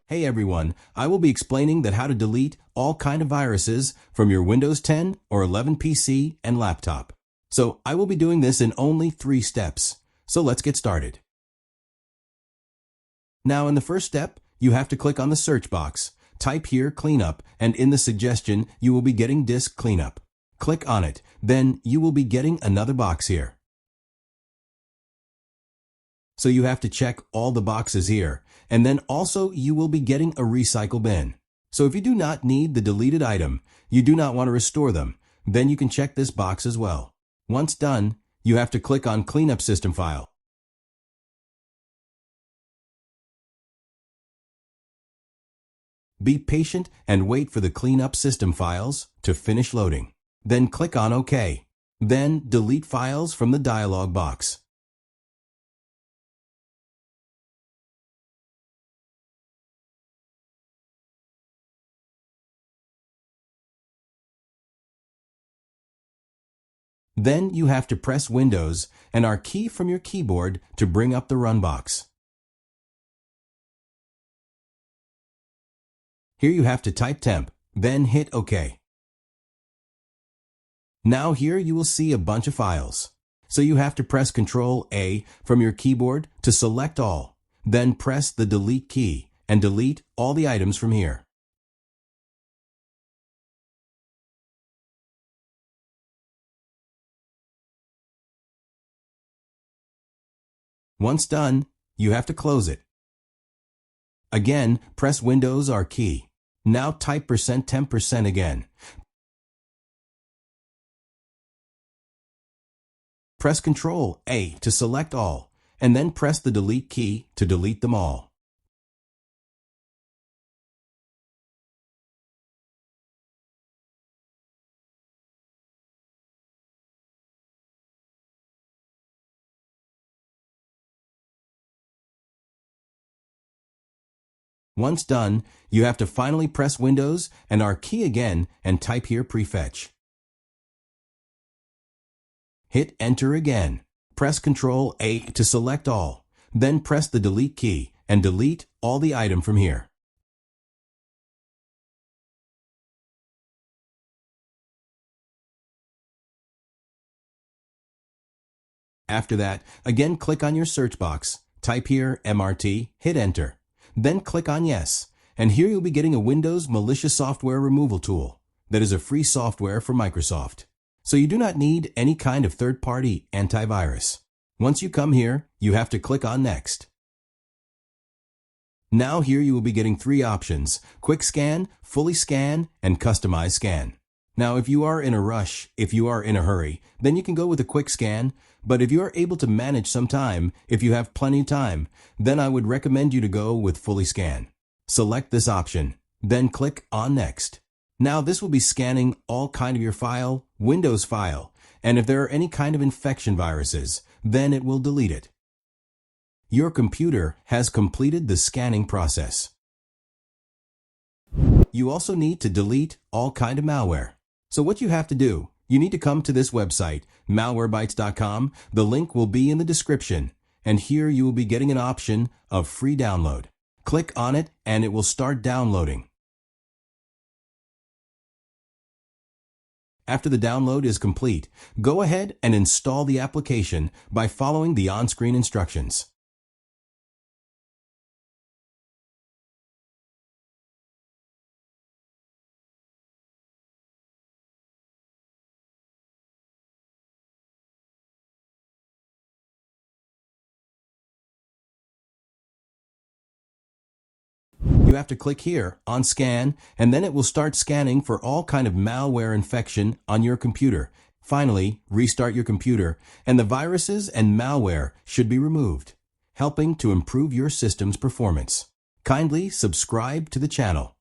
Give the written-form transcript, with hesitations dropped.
Hey everyone, I will be explaining that how to delete all kind of viruses from your Windows 10 or 11 PC and laptop. So I will be doing this in only 3 steps. So let's get started. Now in the first step, you have to click on the search box. Type here cleanup, and in the suggestion you will be getting disk cleanup. Click on it, then you will be getting another box here. So you have to check all the boxes here, and then also you will be getting a recycle bin. So if you do not need the deleted item, you do not want to restore them, then you can check this box as well. Once done, you have to click on Cleanup System File. Be patient and wait for the cleanup system files to finish loading. Then click on OK. Then delete files from the dialog box. Then you have to press Windows and R key from your keyboard to bring up the run box. Here you have to type temp, then hit OK. Now here you will see a bunch of files. So you have to press Ctrl A from your keyboard to select all. Then press the delete key and delete all the items from here. Once done, you have to close it. Again, press Windows R key. Now type %temp% again. Press Ctrl A to select all, and then press the delete key to delete them all. Once done, you have to finally press Windows and R key again and type here prefetch. Hit Enter again. Press Ctrl A to select all. Then press the delete key and delete all the item from here. After that, again click on your search box. Type here MRT, hit Enter. Then click on Yes, and here you'll be getting a Windows Malicious Software Removal tool that is a free software from Microsoft. So you do not need any kind of third-party antivirus. Once you come here, you have to click on Next. Now here you will be getting 3 options: Quick Scan, Fully Scan, and Customize Scan. Now if you are in a rush, if you are in a hurry, then you can go with a quick scan. But if you are able to manage some time, if you have plenty of time, then I would recommend you to go with Fully Scan. Select this option, then click on Next. Now this will be scanning all kind of your file, Windows file, and if there are any kind of infection viruses, then it will delete it. Your computer has completed the scanning process. You also need to delete all kind of malware. So what you have to do, you need to come to this website, malwarebytes.com. The link will be in the description, and here you will be getting an option of free download. Click on it and it will start downloading. After the download is complete, go ahead and install the application by following the on-screen instructions. You have to click here on Scan, and then it will start scanning for all kind of malware infection on your computer. Finally, restart your computer, and the viruses and malware should be removed, helping to improve your system's performance. Kindly subscribe to the channel.